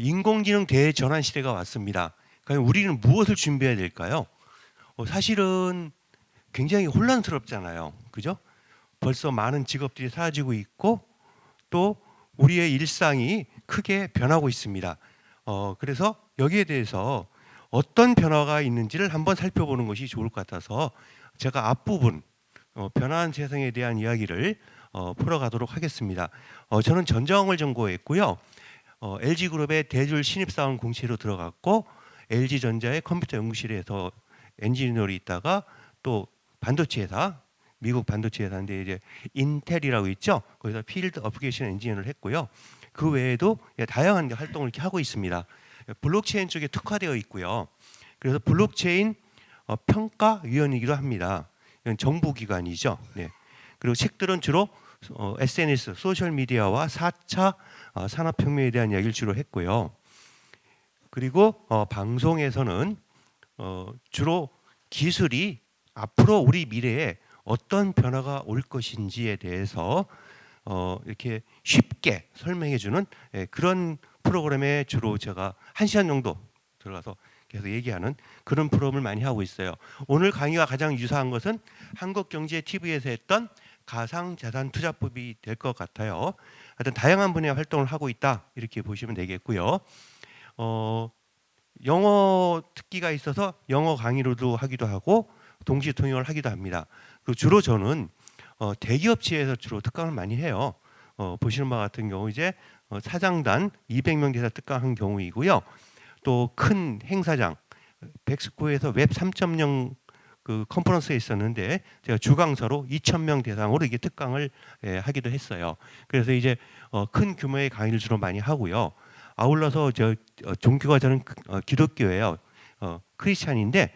인공지능 대전환 시대가 왔습니다. 그럼 우리는 무엇을 준비해야 될까요? 사실은 굉장히 혼란스럽잖아요. 그죠? 벌써 많은 직업들이 사라지고 있고 또 우리의 일상이 크게 변하고 있습니다. 그래서 여기에 대해서 어떤 변화가 있는지를 한번 살펴보는 것이 좋을 것 같아서 제가 앞부분 변화한 세상에 대한 이야기를 풀어가도록 하겠습니다. 저는 전자공을 전공했고요. LG그룹의 대졸 신입사원 공시로 들어갔고 LG전자의 컴퓨터 연구실에서 엔지니어로 있다가 또 반도체 회사, 미국 반도체 회사인데 이제 인텔이라고 있죠. 거기서 필드 어플리케이션 엔지니어를 했고요. 그 외에도 다양한 활동을 이렇게 하고 있습니다. 블록체인 쪽에 특화되어 있고요. 그래서 블록체인 평가위원이기도 합니다. 이건 정부기관이죠. 네. 그리고 책들은 주로 SNS, 소셜미디어와 4차 산업혁명에 대한 이야기를 주로 했고요. 그리고 방송에서는 주로 기술이 앞으로 우리 미래에 어떤 변화가 올 것인지에 대해서 이렇게 쉽게 설명해주는 그런 프로그램에 주로 제가 1시간 정도 들어가서 계속 얘기하는 그런 프로그램을 많이 하고 있어요. 오늘 강의와 가장 유사한 것은 한국경제TV에서 했던 가상자산투자법이 될 것 같아요. 하여튼 다양한 분야의 활동을 하고 있다 이렇게 보시면 되겠고요. 영어 특기가 있어서 영어 강의로도 하기도 하고 동시 통역을 하기도 합니다. 그리고 주로 저는 대기업체에서 주로 특강을 많이 해요. 보시는 바와 같은 경우 이제 사장단 200명 대사 특강한 경우이고요. 또 큰 행사장 백스코에서 웹 3.0 그 컨퍼런스에 있었는데 제가 주강사로 2,000명 대상으로 이게 특강을 하기도 했어요. 그래서 이제 큰 규모의 강의를 주로 많이 하고요. 아울러서 종교가 저는 기독교예요. 크리스찬인데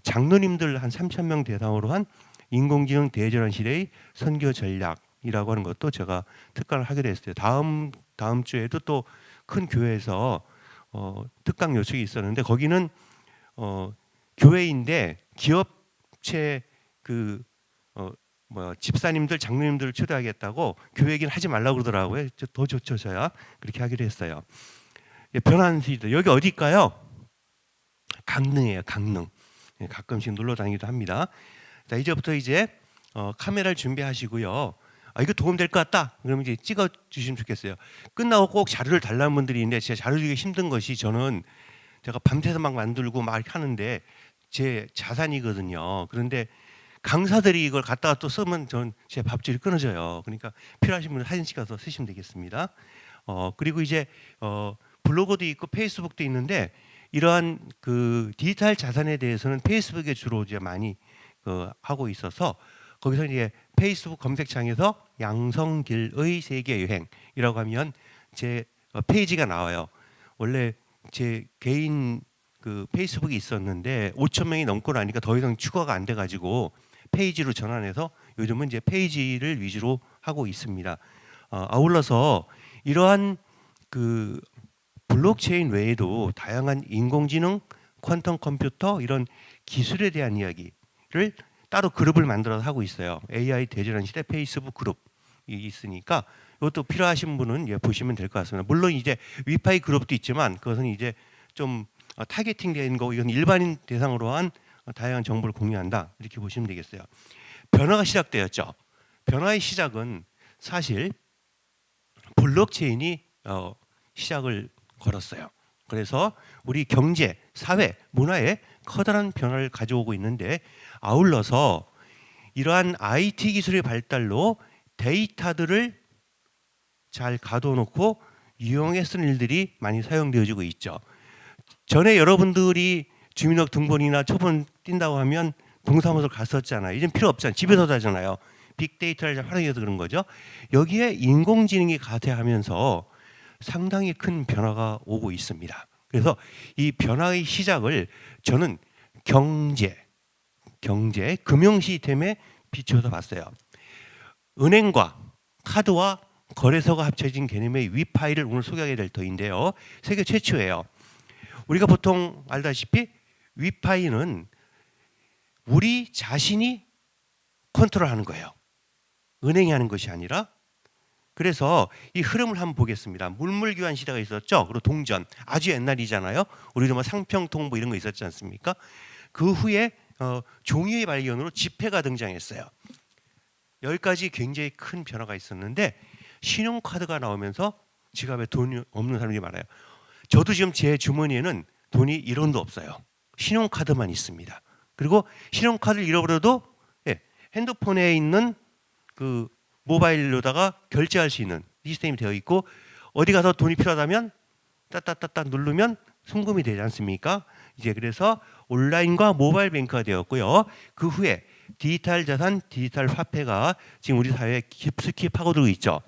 장로님들 한 3,000명 대상으로 한 인공지능 대전환 시대의 선교 전략이라고 하는 것도 제가 특강을 하게 됐어요. 다음 주에도 또 큰 교회에서 특강 요청이 있었는데 거기는 교회인데 기업체 집사님들, 장로님들을 초대하겠다고 교회 얘기는 하지 말라고 그러더라고요. 더 좋죠, 저야 그렇게 하기로 했어요. 변화하는 시대 여기 어디일까요? 강릉이에요, 강릉. 가끔씩 놀러 다니기도 합니다. 자, 이제부터 이제 카메라를 준비하시고요. 이거 도움될 것 같다. 그러면 이제 찍어 주시면 좋겠어요. 끝나고 꼭 자료를 달라는 분들이 있는데 제가 자료 주기가 힘든 것이 저는 제가 밤새서 막 만들고 막 하는데 제 자산이거든요. 그런데 강사들이 이걸 갖다가 또 쓰면 전 제 밥줄이 끊어져요. 그러니까 필요하신 분은 사진 찍어서 쓰시면 되겠습니다. 그리고 이제 블로그도 있고 페이스북도 있는데 이러한 그 디지털 자산에 대해서는 페이스북에 주로 이제 많이 하고 있어서 거기서 이제 페이스북 검색창에서 양성길의 세계 여행이라고 하면 제 페이지가 나와요. 원래 제 개인 그 페이스북이 있었는데 5,000명이 넘고 나니까 더 이상 추가가 안 돼가지고 페이지로 전환해서 요즘은 이제 페이지를 위주로 하고 있습니다. 아울러서 이러한 그 블록체인 외에도 다양한 인공지능, 퀀텀 컴퓨터 이런 기술에 대한 이야기를 따로 그룹을 만들어서 하고 있어요. AI 대전환 시대 페이스북 그룹이 있으니까 이것도 필요하신 분은 보시면 될 것 같습니다. 물론 이제 위파이 그룹도 있지만 그것은 이제 좀 타겟팅된 거고 이건 일반인 대상으로 한 다양한 정보를 공유한다 이렇게 보시면 되겠어요. 변화가 시작되었죠. 변화의 시작은 사실 블록체인이 시작을 걸었어요. 그래서 우리 경제, 사회, 문화에 커다란 변화를 가져오고 있는데 아울러서 이러한 IT 기술의 발달로 데이터들을 잘 가둬놓고 유용하게 쓰는 일들이 많이 사용되어지고 있죠. 전에 여러분들이 주민등록번호나 초본 띈다고 하면 동사무소를 갔었잖아요. 이젠 필요 없잖아요. 집에서도 하잖아요. 빅데이터를 활용해서 그런 거죠. 여기에 인공지능이 가세하면서 상당히 큰 변화가 오고 있습니다. 그래서 이 변화의 시작을 저는 경제, 금융 시스템에 비추어서 봤어요. 은행과 카드와 거래소가 합쳐진 개념의 위파이를 오늘 소개하게 될 터인데요. 세계 최초예요. 우리가 보통 알다시피 위파이는 우리 자신이 컨트롤하는 거예요. 은행이 하는 것이 아니라. 그래서 이 흐름을 한번 보겠습니다. 물물교환 시대가 있었죠. 그리고 동전 아주 옛날이잖아요. 우리도 뭐 상평통 뭐 이런 거 있었지 않습니까? 그 후에 종이의 발견으로 지폐가 등장했어요. 여기까지 굉장히 큰 변화가 있었는데 신용카드가 나오면서 지갑에 돈이 없는 사람들이 많아요. 저도 지금 제 주머니에는 돈이 1원도 없어요. 신용카드만 있습니다. 그리고 신용카드를 잃어버려도 핸드폰에 있는 그 모바일로다가 결제할 수 있는 시스템이 되어 있고 어디 가서 돈이 필요하다면 따따따따 누르면 송금이 되지 않습니까? 이제 그래서 온라인과 모바일 뱅크가 되었고요. 그 후에 디지털 자산, 디지털 화폐가 지금 우리 사회에 깊숙이 파고들고 있죠.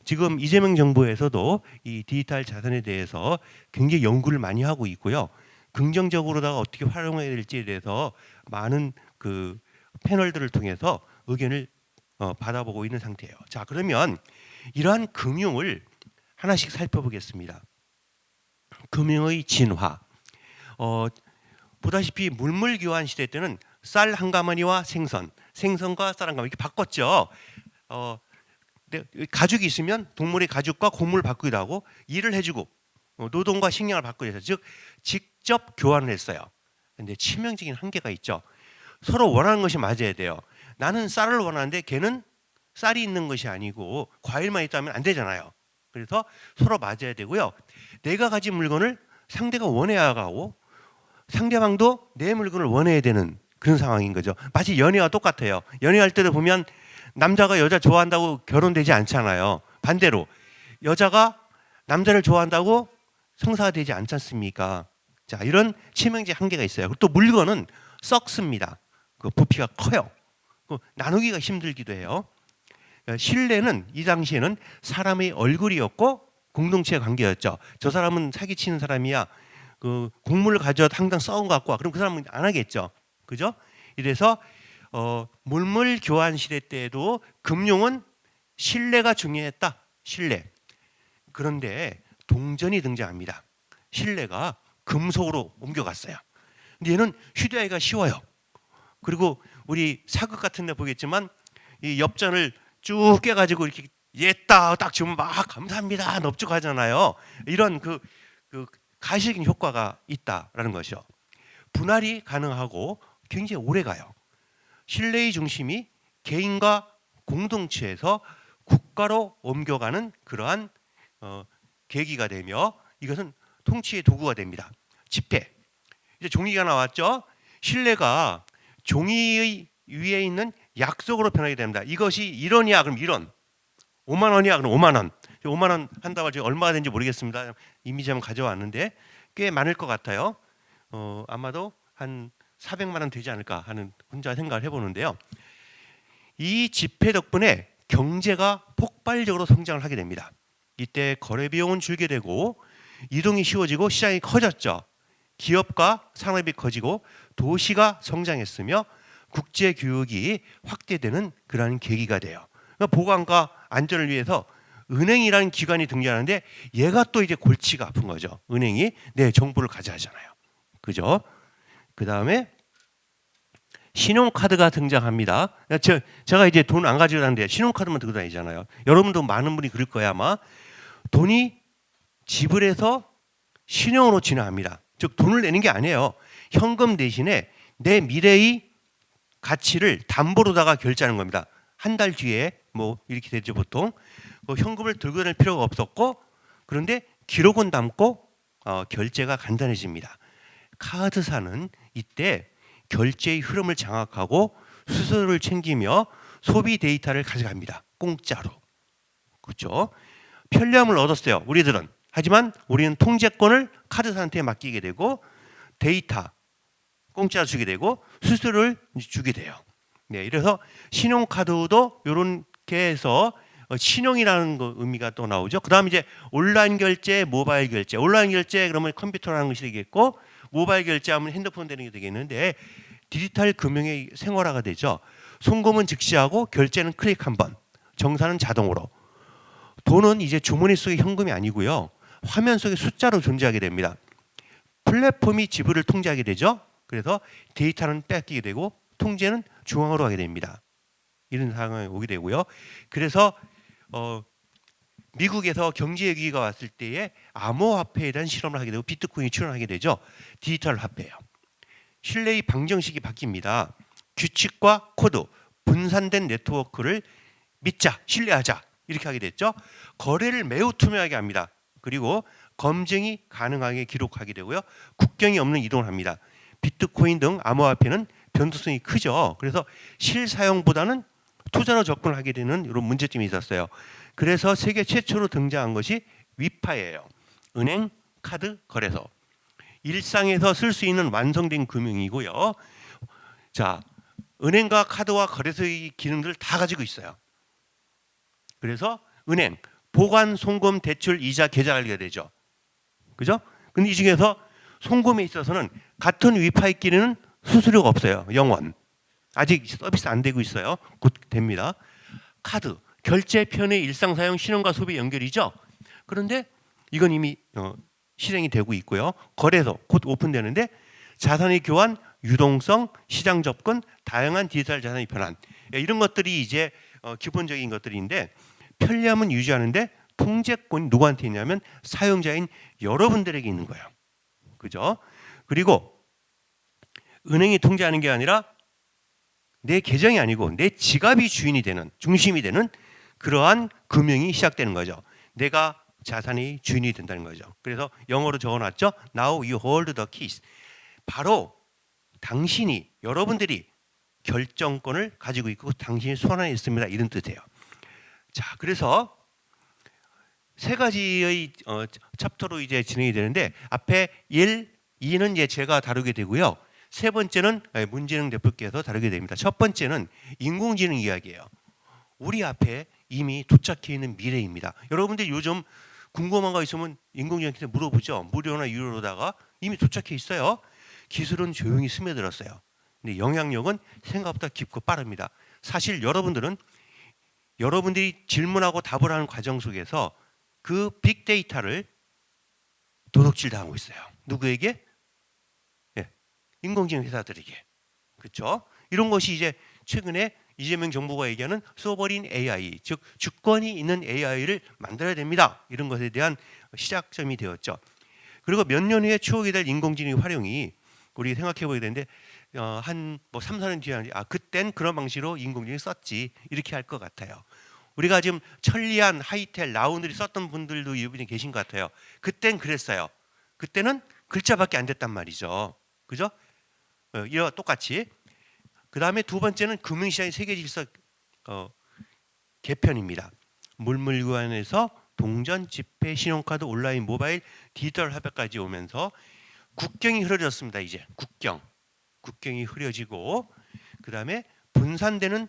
지금 이재명 정부에서도 이 디지털 자산에 대해서 굉장히 연구를 많이 하고 있고요. 긍정적으로다가 어떻게 활용해야 될지에 대해서 많은 그 패널들을 통해서 의견을 받아보고 있는 상태예요. 자, 그러면 이러한 금융을 하나씩 살펴보겠습니다. 금융의 진화. 보다시피 물물교환 시대 때는 쌀 한 가마니와 생선과 쌀 한 가마니 이렇게 바꿨죠. 가죽이 있으면 동물의 가죽과 곡물 바꾸기도 하고 일을 해주고 노동과 식량을 바꾸기도 해서 즉 직접 교환을 했어요. 근데 치명적인 한계가 있죠. 서로 원하는 것이 맞아야 돼요. 나는 쌀을 원하는데 걔는 쌀이 있는 것이 아니고 과일만 있다면 안 되잖아요. 그래서 서로 맞아야 되고요. 내가 가진 물건을 상대가 원해야 하고 상대방도 내 물건을 원해야 되는 그런 상황인 거죠. 마치 연애와 똑같아요. 연애할 때도 보면 남자가 여자 좋아한다고 결혼되지 않잖아요. 반대로 여자가 남자를 좋아한다고 성사가 되지 않지 않습니까? 자, 이런 치명적 한계가 있어요. 그리고 또 물건은 썩습니다. 그 부피가 커요. 나누기가 힘들기도 해요. 신뢰는 이 당시에는 사람의 얼굴이었고 공동체의 관계였죠. 저 사람은 사기치는 사람이야. 그 곡물을 가져다 항상 썩은 거 갖고 와. 그럼 그 사람은 안 하겠죠. 그죠? 이래서 물물 교환 시대 때도 금융은 신뢰가 중요했다. 신뢰. 그런데 동전이 등장합니다. 신뢰가 금속으로 옮겨갔어요. 근데 얘는 휴대하기가 쉬워요. 그리고 우리 사극 같은 데 보겠지만 이 엽전을 쭉 깨가지고 이렇게 옛다 딱 주면 막 감사합니다 넙죽하잖아요. 이런 그 가시적인 효과가 있다라는 것이죠. 분할이 가능하고 굉장히 오래 가요. 신뢰의 중심이 개인과 공동체에서 국가로 옮겨가는 그러한 계기가 되며 이것은 통치의 도구가 됩니다. 지폐. 이제 종이가 나왔죠. 신뢰가 종이의 위에 있는 약속으로 변하게 됩니다. 이것이 1원이야 그럼 1원, 5만 원이야 그럼 5만 원. 5만 원 한다고 지금 얼마가 되는지 모르겠습니다. 이미지 한번 가져왔는데 꽤 많을 것 같아요. 아마도 한 400만 원 되지 않을까 하는 혼자 생각을 해보는데요. 이 지폐 덕분에 경제가 폭발적으로 성장을 하게 됩니다. 이때 거래 비용은 줄게 되고 이동이 쉬워지고 시장이 커졌죠. 기업과 산업이 커지고 도시가 성장했으며 국제 교역이 확대되는 그러한 계기가 돼요. 그러니까 보관과 안전을 위해서 은행이라는 기관이 등장하는데 얘가 또 이제 골치가 아픈 거죠. 은행이 내 정보를 가져가잖아요. 그죠? 그 다음에 신용카드가 등장합니다. 제가 이제 돈 안 가지고 다니는데 신용카드만 들고 다니잖아요. 여러분도 많은 분이 그럴 거야 아마. 돈이 지불해서 신용으로 진화합니다. 즉 돈을 내는 게 아니에요. 현금 대신에 내 미래의 가치를 담보로다가 결제하는 겁니다. 한 달 뒤에 뭐 이렇게 되죠 보통. 현금을 들고 다닐 필요가 없었고 그런데 기록은 남고 결제가 간단해집니다. 카드사는 이때 결제의 흐름을 장악하고 수수료를 챙기며 소비 데이터를 가져갑니다. 공짜로. 그렇죠? 편리함을 얻었어요. 우리들은. 하지만 우리는 통제권을 카드사한테 맡기게 되고 데이터 공짜로 주게 되고 수수료를 주게 돼요. 네, 이래서 신용카드도 이렇게 해서 신용이라는 의미가 또 나오죠. 그 다음 이제 온라인 결제, 모바일 결제. 온라인 결제 그러면 컴퓨터라는 것이 되겠고 모바일 결제하면 핸드폰 되는 게 되겠는데 디지털 금융의 생활화가 되죠. 송금은 즉시하고 결제는 클릭 한 번, 정산은 자동으로. 돈은 이제 주머니 속의 현금이 아니고요. 화면 속의 숫자로 존재하게 됩니다. 플랫폼이 지불을 통제하게 되죠. 그래서 데이터는 뺏기게 되고 통제는 중앙으로 하게 됩니다. 이런 상황이 오게 되고요. 그래서 미국에서 경제 위기가 왔을 때에 암호화폐에 대한 실험을 하게 되고 비트코인이 출현하게 되죠. 디지털 화폐예요. 신뢰의 방정식이 바뀝니다. 규칙과 코드, 분산된 네트워크를 믿자, 신뢰하자 이렇게 하게 됐죠. 거래를 매우 투명하게 합니다. 그리고 검증이 가능하게 기록하게 되고요. 국경이 없는 이동을 합니다. 비트코인 등 암호화폐는 변동성이 크죠. 그래서 실사용보다는 투자로 접근하게 되는 이런 문제점이 있었어요. 그래서 세계 최초로 등장한 것이 위파예요. 은행, 카드, 거래소. 일상에서 쓸 수 있는 완성된 금융이고요. 자, 은행과 카드와 거래소의 기능들을 다 가지고 있어요. 그래서 은행, 보관, 송금, 대출, 이자, 계좌 관리가 되죠. 그죠? 근데 이 중에서 송금에 있어서는 같은 위파이끼리는 수수료가 없어요. 0원. 아직 서비스 안 되고 있어요. 곧 됩니다. 카드, 결제편의 일상사용 신용과 소비 연결이죠. 그런데 이건 이미 실행이 되고 있고요. 거래소 곧 오픈되는데 자산의 교환, 유동성, 시장 접근, 다양한 디지털 자산의 변환 이런 것들이 이제 기본적인 것들인데 편리함은 유지하는데 통제권이 누구한테 있냐면 사용자인 여러분들에게 있는 거예요. 그죠? 그리고 은행이 통제하는 게 아니라 내 계정이 아니고 내 지갑이 주인이 되는 중심이 되는 그러한 금융이 시작되는 거죠. 내가 자산의 주인이 된다는 거죠. 그래서 영어로 적어놨죠. Now you hold the keys. 바로 당신이 여러분들이 결정권을 가지고 있고 당신이 손 안에 있습니다. 이런 뜻이에요. 자, 그래서 세 가지의 챕터로 이제 진행이 되는데 앞에 1, 2는 이제 제가 다루게 되고요. 세 번째는 문재능 대표께서 다루게 됩니다. 첫 번째는 인공지능 이야기예요. 우리 앞에 이미 도착해 있는 미래입니다. 여러분들 요즘 궁금한 거 있으면 인공지능한테 물어보죠. 무료나 유료로다가 이미 도착해 있어요. 기술은 조용히 스며들었어요. 근데 영향력은 생각보다 깊고 빠릅니다. 사실 여러분들이 질문하고 답을 하는 과정 속에서 그 빅데이터를 도둑질 당하고 있어요. 누구에게? 인공지능 회사들에게. 그렇죠? 이런 것이 이제 최근에 이재명 정부가 얘기하는 소버린 AI, 즉 주권이 있는 AI를 만들어야 됩니다. 이런 것에 대한 시작점이 되었죠. 그리고 몇 년 후에 추억이 될 인공지능 활용이 우리 생각해 보게 되는데 한 3, 4년 뒤에 그땐 그런 방식으로 인공지능을 썼지 이렇게 할 것 같아요. 우리가 지금 천리안, 하이텔, 라운드리 썼던 분들도 이분이 계신 것 같아요. 그땐 그랬어요. 그때는 글자밖에 안 됐단 말이죠. 그죠? 이와 똑같이. 그 다음에 두 번째는 금융시장의 세계질서 개편입니다. 물물교환에서 동전, 지폐, 신용카드, 온라인, 모바일, 디지털 화폐까지 오면서 국경이 흐려졌습니다. 이제 국경이 흐려지고 그 다음에 분산되는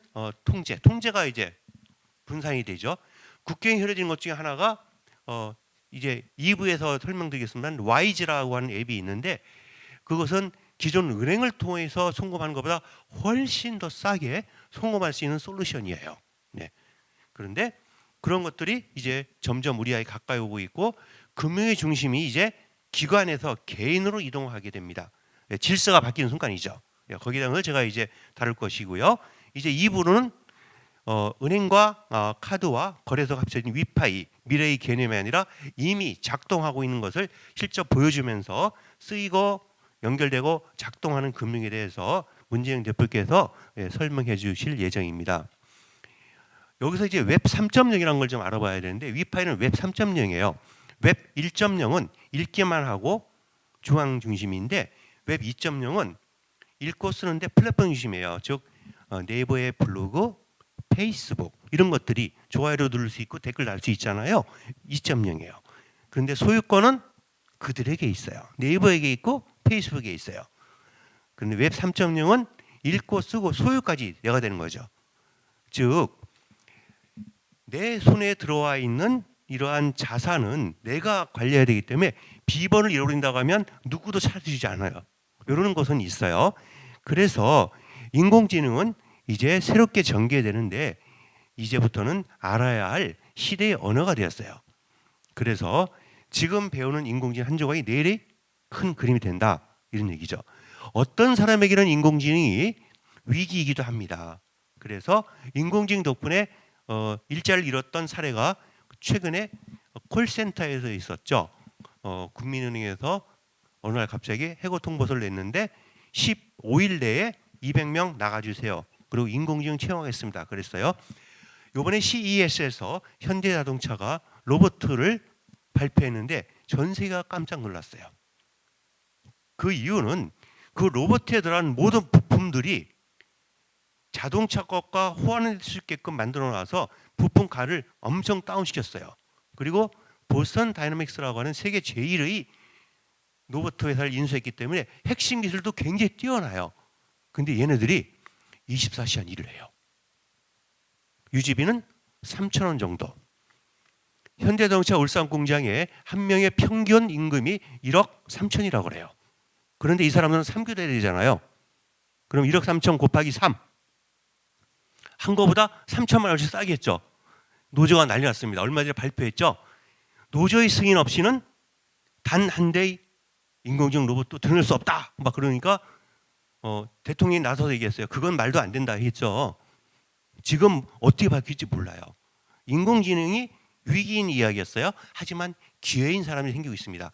통제가 이제 분산이 되죠. 국경이 흐려지는 것 중에 하나가 이제 2부에서 설명드리겠습니다. 와이즈라고 하는 앱이 있는데 그것은 기존 은행을 통해서 송금하는 것보다 훨씬 더 싸게 송금할 수 있는 솔루션이에요. 네. 그런데 그런 것들이 이제 점점 우리에게 가까이 오고 있고 금융의 중심이 이제 기관에서 개인으로 이동하게 됩니다. 네, 질서가 바뀌는 순간이죠. 네, 거기에 대한 걸 제가 이제 다룰 것이고요. 이제 2부는 은행과 카드와 거래소가 합쳐진 위파이, 미래의 개념이 아니라 이미 작동하고 있는 것을 실제 보여주면서 쓰이고 연결되고 작동하는 금융에 대해서 문재영 대표께서 설명해 주실 예정입니다. 여기서 이제 웹 3.0이라는 걸 좀 알아봐야 되는데 위파이는 웹 3.0이에요. 웹 1.0은 읽기만 하고 중앙 중심인데 웹 2.0은 읽고 쓰는데 플랫폼 중심이에요. 즉 네이버의 블로그, 페이스북 이런 것들이 좋아요를 누를 수 있고 댓글 달 수 있잖아요. 2.0이에요. 그런데 소유권은 그들에게 있어요. 네이버에게 있고 페이스북에 있어요. 그런데 웹 3.0은 읽고 쓰고 소유까지 내가 되는 거죠. 즉 내 손에 들어와 있는 이러한 자산은 내가 관리해야 되기 때문에 비번을 잃어버린다고 하면 누구도 찾아주지 않아요. 이런 것은 있어요. 그래서 인공지능은 이제 새롭게 전개되는데 이제부터는 알아야 할 시대의 언어가 되었어요. 그래서 지금 배우는 인공지능 한 조각이 내일의 큰 그림이 된다 이런 얘기죠. 어떤 사람에게는 인공지능이 위기이기도 합니다. 그래서 인공지능 덕분에 일자리를 잃었던 사례가 최근에 콜센터에서 있었죠. 국민은행에서 어느 날 갑자기 해고 통보서를 냈는데 15일 내에 200명 나가주세요. 그리고 인공지능 채용하겠습니다. 그랬어요. 이번에 CES에서 현대자동차가 로봇을 발표했는데 전 세계가 깜짝 놀랐어요. 그 이유는 그 로봇에 들어간 모든 부품들이 자동차 것과 호환할 수 있게끔 만들어 놔서 부품가를 엄청 다운시켰어요. 그리고 보스턴 다이나믹스라고 하는 세계 제1의 로봇 회사를 인수했기 때문에 핵심 기술도 굉장히 뛰어나요. 근데 얘네들이 24시간 일을 해요. 유지비는 3,000원 정도. 현대자동차 울산 공장에 한 명의 평균 임금이 1억 3천이라고 그래요. 그런데 이 사람은 3교대 되잖아요. 그럼 1억 3천 곱하기 3. 한 거보다 3천만 원씩 싸겠죠. 노조가 난리 났습니다. 얼마 전에 발표했죠. 노조의 승인 없이는 단 한 대의 인공지능 로봇도 들을 수 없다. 막 그러니까 대통령이 나서서 얘기했어요. 그건 말도 안 된다 했죠. 지금 어떻게 바뀔지 몰라요. 인공지능이 위기인 이야기였어요. 하지만 기회인 사람이 생기고 있습니다.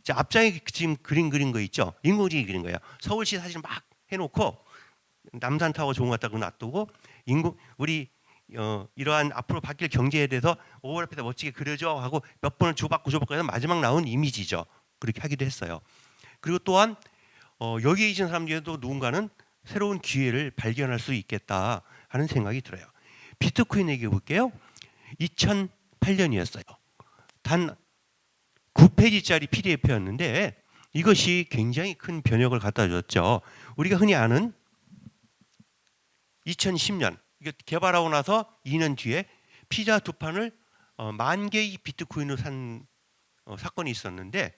자, 앞장에 지금 그린 거 있죠. 인공지능이 그린 거예요. 서울시 사진 막 해놓고 남산타워 좋은 것 같다고 놔두고 우리 이러한 앞으로 바뀔 경제에 대해서 오버랩에다 멋지게 그려줘 하고 몇 번을 주고받고 해서 마지막 나온 이미지죠. 그렇게 하기도 했어요. 그리고 또한 여기에 계신 사람 중에도 누군가는 새로운 기회를 발견할 수 있겠다 하는 생각이 들어요. 비트코인 얘기해 볼게요. 2008년이었어요. 단 9페이지짜리 PDF였는데 이것이 굉장히 큰 변혁을 갖다 줬죠. 우리가 흔히 아는 2010년 이게 개발하고 나서 2년 뒤에 피자 두 판을 10,000개의 비트코인으로 산 사건이 있었는데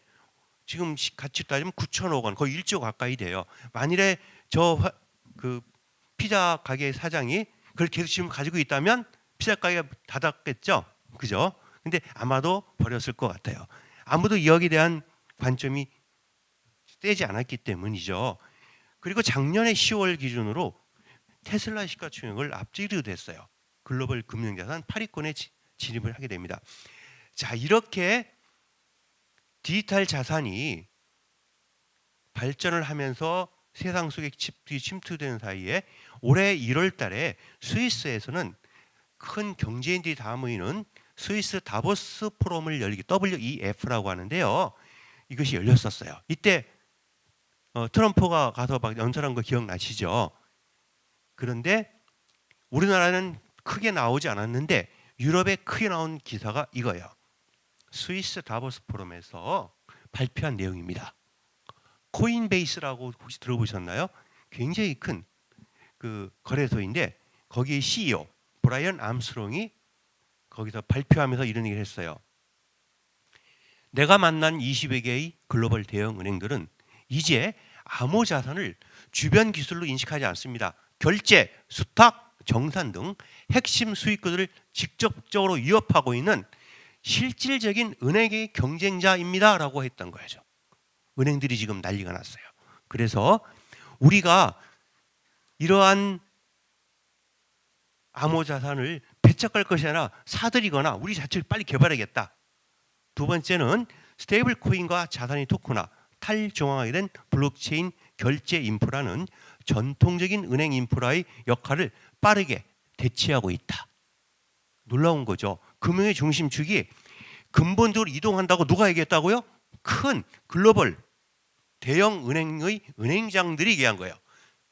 지금 가치로 따지면 9천억 원, 거의 1조 가까이 돼요. 만일에 그 피자 가게 사장이 그걸 계속 지금 가지고 있다면 피자 가게가 닫았겠죠, 그죠? 근데 아마도 버렸을 것 같아요. 아무도 여기에 대한 관점이 세지 않았기 때문이죠. 그리고 작년에 10월 기준으로 테슬라 시가총액을 앞지르게 됐어요. 글로벌 금융자산 8위권에 진입을 하게 됩니다. 자, 이렇게 디지털 자산이 발전을 하면서 세상 속에 침투되는 사이에 올해 1월 달에 스위스에서는 큰 경제인들이 다 모이는 스위스 다보스 포럼을 열기 WEF라고 하는데요. 이것이 열렸었어요. 이때 트럼프가 가서 막 연설한 거 기억나시죠? 그런데 우리나라는 크게 나오지 않았는데 유럽에 크게 나온 기사가 이거예요. 스위스 다보스 포럼에서 발표한 내용입니다. 코인베이스라고 혹시 들어보셨나요? 굉장히 큰 그 거래소인데 거기에 CEO 브라이언 암스트롱이 거기서 발표하면서 이런 얘기를 했어요. 내가 만난 20여 개의 글로벌 대형 은행들은 이제 암호 자산을 주변 기술로 인식하지 않습니다. 결제, 수탁, 정산 등 핵심 수익구들을 직접적으로 위협하고 있는 실질적인 은행의 경쟁자입니다라고 했던 거죠. 은행들이 지금 난리가 났어요. 그래서 우리가 이러한 암호 자산을 배척할 것이 아니라 사들이거나 우리 자체를 빨리 개발하겠다. 두 번째는 스테이블 코인과 자산의 토크나 탈중앙화게 된 블록체인 결제 인프라는 전통적인 은행 인프라의 역할을 빠르게 대체하고 있다. 놀라운 거죠. 금융의 중심축이 근본적으로 이동한다고 누가 얘기했다고요? 큰 글로벌 대형 은행의 은행장들이 얘기한 거예요.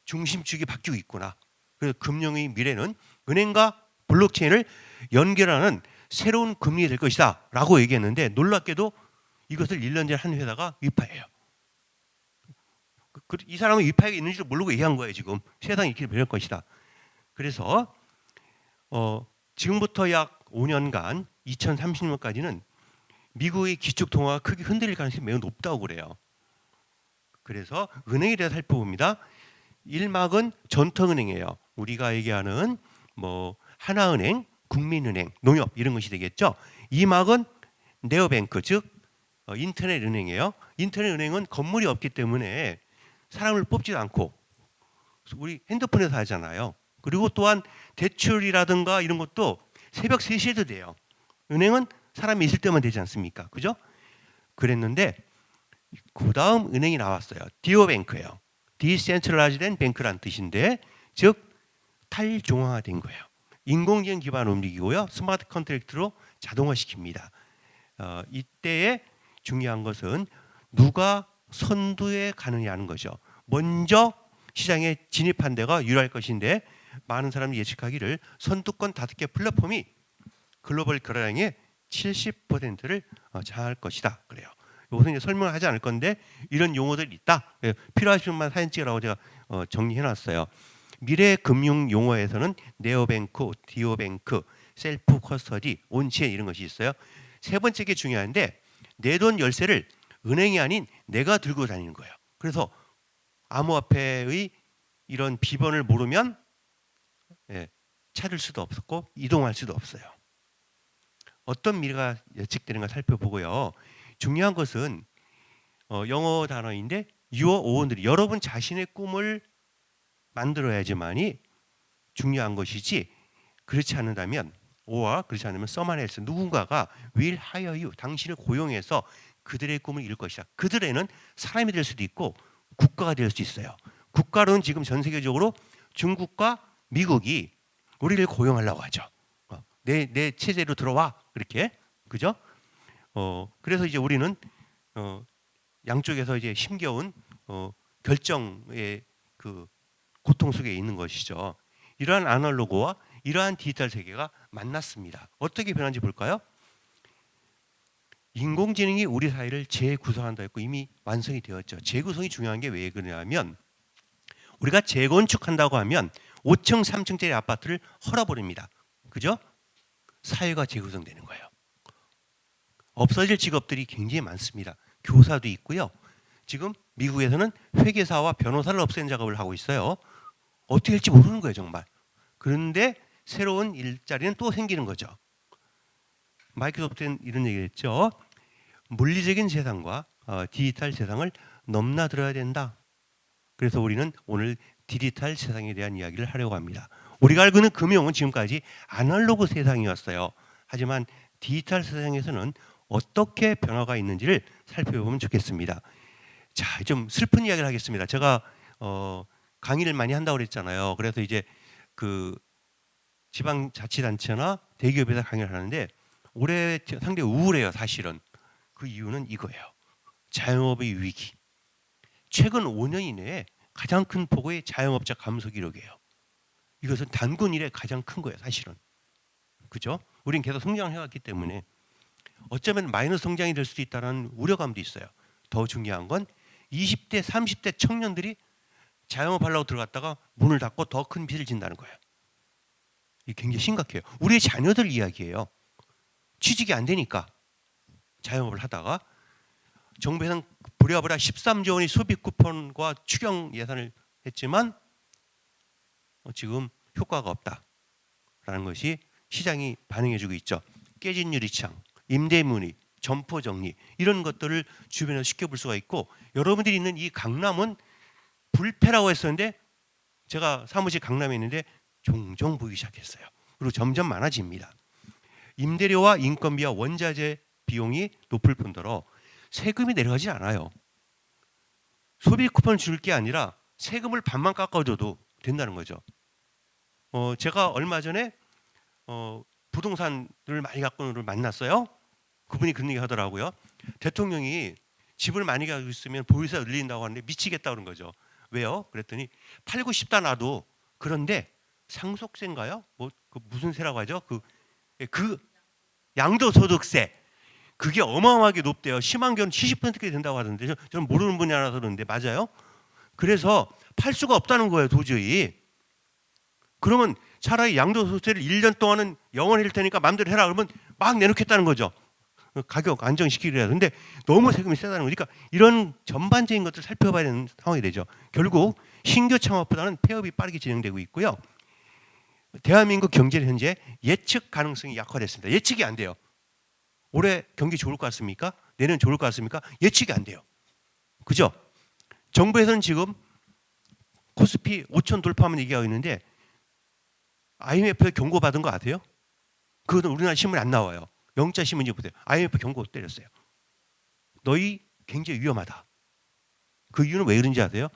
중심축이 바뀌고 있구나. 그래서 금융의 미래는 은행과 블록체인을 연결하는 새로운 금융이 될 것이다 라고 얘기했는데 놀랍게도 이것을 1년 전에 한 회사가 위파예요. 이 사람은 위파가 있는지도 모르고 얘기한 거예요. 지금 세상이 이렇게 변할 것이다. 그래서 지금부터 약 5년간 2030년까지는 미국의 기축통화가 크게 흔들릴 가능성이 매우 높다고 그래요. 그래서 은행에 대해서 살펴봅니다. 1막은 전통은행이에요. 우리가 얘기하는 뭐 하나은행, 국민은행, 농협 이런 것이 되겠죠. 2막은 네오뱅크 즉 인터넷 은행이에요. 인터넷 은행은 건물이 없기 때문에 사람을 뽑지도 않고 우리 핸드폰에서 하잖아요. 그리고 또한 대출이라든가 이런 것도 새벽 3시에도 돼요. 은행은 사람이 있을 때만 되지 않습니까? 그죠? 그랬는데 그 다음 은행이 나왔어요. 디오뱅크예요. 디센트럴라이즈된 뱅크란 뜻인데, 즉 탈중앙화된 거예요. 인공지능 기반 움직이고요. 스마트 컨트랙트로 자동화시킵니다. 이때에 중요한 것은 누가 선두에 가느냐는 거죠. 먼저 시장에 진입한 데가 유리할 것인데, 많은 사람이 예측하기를 선두권 5개 플랫폼이 글로벌 거래량의 70%를 장할 것이다. 그래요. 이것은 이제 설명을 하지 않을 건데 이런 용어들이 있다. 필요하신 분만 사진 찍으라고 제가 정리해놨어요. 미래 금융 용어에서는 네오뱅크, 디오뱅크, 셀프 커스터디, 온체인 이런 것이 있어요. 세 번째 게 중요한데, 내 돈 열쇠를 은행이 아닌 내가 들고 다니는 거예요. 그래서 암호화폐의 이런 비번을 모르면 찾을 수도 없었고 이동할 수도 없어요. 어떤 미래가 예측되는가 살펴보고요. 중요한 것은 영어 단어인데 your own들이 여러분 자신의 꿈을 만들어야지만이 중요한 것이지, 그렇지 않는다면 그렇지 않으면 someone else, 누군가가 will hire you, 당신을 고용해서 그들의 꿈을 이룰 것이다. 그들에는 사람이 될 수도 있고 국가가 될 수 있어요. 국가로는 지금 전 세계적으로 중국과 미국이 우리를 고용하려고 하죠. 내 체제로 들어와, 그렇게, 그죠? 그래서 이제 우리는 양쪽에서 이제 힘겨운 결정의 그 고통 속에 있는 것이죠. 이러한 아날로그와 이러한 디지털 세계가 만났습니다. 어떻게 변한지 볼까요? 인공지능이 우리 사회를 재구성한다 했고 이미 완성이 되었죠. 재구성이 중요한 게 왜 그러냐면, 우리가 재건축한다고 하면 5층, 3층짜리 아파트를 헐어버립니다. 그죠? 사회가 재구성되는 거예요. 없어질 직업들이 굉장히 많습니다. 교사도 있고요. 지금 미국에서는 회계사와 변호사를 없애는 작업을 하고 있어요. 어떻게 할지 모르는 거예요, 정말. 그런데 새로운 일자리는 또 생기는 거죠. 마이크로소프트는 이런 얘기를 했죠. 물리적인 세상과 디지털 세상을 넘나들어야 된다. 그래서 우리는 오늘 디지털 세상에 대한 이야기를 하려고 합니다. 우리가 알고 있는 금융은 지금까지 아날로그 세상이었어요. 하지만 디지털 세상에서는 어떻게 변화가 있는지를 살펴보면 좋겠습니다. 자, 좀 슬픈 이야기를 하겠습니다. 제가 강의를 많이 한다고 그랬잖아요. 그래서 이제 그 지방자치단체나 대기업에서 강의를 하는데 올해 상당히 우울해요, 사실은. 그 이유는 이거예요. 자영업의 위기. 최근 5년 이내에 가장 큰 폭의 자영업자 감소 기록이에요. 이것은 단군 이래 가장 큰 거예요, 사실은. 그죠? 우린 계속 성장을 해왔기 때문에 어쩌면 마이너스 성장이 될 수도 있다는 우려감도 있어요. 더 중요한 건 20대, 30대 청년들이 자영업 하려고 들어갔다가 문을 닫고 더 큰 빚을 진다는 거예요. 이게 굉장히 심각해요. 우리의 자녀들 이야기예요. 취직이 안 되니까 자영업을 하다가 정부에서는 부랴부랴 13조 원의 소비 쿠폰과 추경 예산을 했지만 지금 효과가 없다라는 것이 시장이 반응해주고 있죠. 깨진 유리창, 임대 문의, 점포 정리 이런 것들을 주변에서 쉽게 볼 수가 있고, 여러분들이 있는 이 강남은 불패라고 했었는데 제가 사무실 강남에 있는데 종종 보이기 시작했어요. 그리고 점점 많아집니다. 임대료와 인건비와 원자재 비용이 높을 뿐더러 세금이 내려가지 않아요. 소비 쿠폰을 줄 게 아니라 세금을 반만 깎아줘도 된다는 거죠. 제가 얼마 전에 부동산을 많이 갖고 있는 분을 만났어요. 그분이 그런 얘기 하더라고요. 대통령이 집을 많이 가지고 있으면 보유세 늘린다고 하는데 미치겠다 그런 거죠. 왜요? 그랬더니 팔고 싶다 나도. 그런데 상속세인가요? 무슨 세라고 하죠? 그 양도소득세. 그게 어마어마하게 높대요. 심한 경우는 70%까지 된다고 하던데 저는 모르는 분야라서 그러는데 맞아요? 그래서 팔 수가 없다는 거예요, 도저히. 그러면 차라리 양도소득세를 1년 동안은 영원히 할 테니까 마음대로 해라 그러면 막 내놓겠다는 거죠. 가격 안정시키기로 해야 되는데 너무 세금이 세다는 거니까 이런 전반적인 것들을 살펴봐야 되는 상황이 되죠. 결국 신규 창업보다는 폐업이 빠르게 진행되고 있고요. 대한민국 경제는 현재 예측 가능성이 약화됐습니다. 예측이 안 돼요. 올해 경기 좋을 것 같습니까? 내년 좋을 것 같습니까? 예측이 안 돼요. 그죠? 정부에서는 지금 코스피 5천 돌파만 얘기하고 있는데 IMF에 경고받은 거 아세요? 그거는 우리나라 신문에 안 나와요. 영자 신문지 보세요. IMF 경고 때렸어요. 너희 굉장히 위험하다. 그 이유는 왜 그런지 아세요?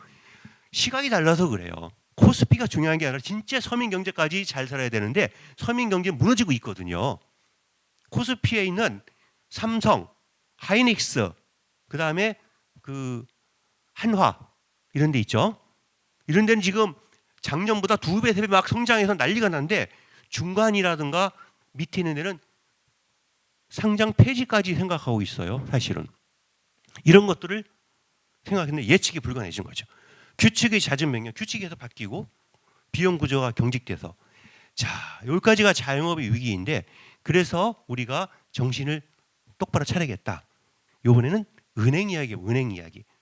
시각이 달라서 그래요. 코스피가 중요한 게 아니라 진짜 서민 경제까지 잘 살아야 되는데 서민 경제 무너지고 있거든요. 코스피에 있는 삼성, 하이닉스, 그 다음에 그 한화 이런 데 있죠. 이런 데는 지금 작년보다 2배, 3배 막 성장해서 난리가 났는데 중간이라든가 밑에 있는 데는 상장 폐지까지 생각하고 있어요. 사실은. 이런 것들을 생각했는데 예측이 불가능해진 거죠. 규칙의 잦은 명령, 규칙에서 바뀌고 비용 구조가 경직돼서 자, 여기까지가 자영업의 위기인데 그래서 우리가 정신을 똑바로 차리겠다. 이번에는 은행 이야기,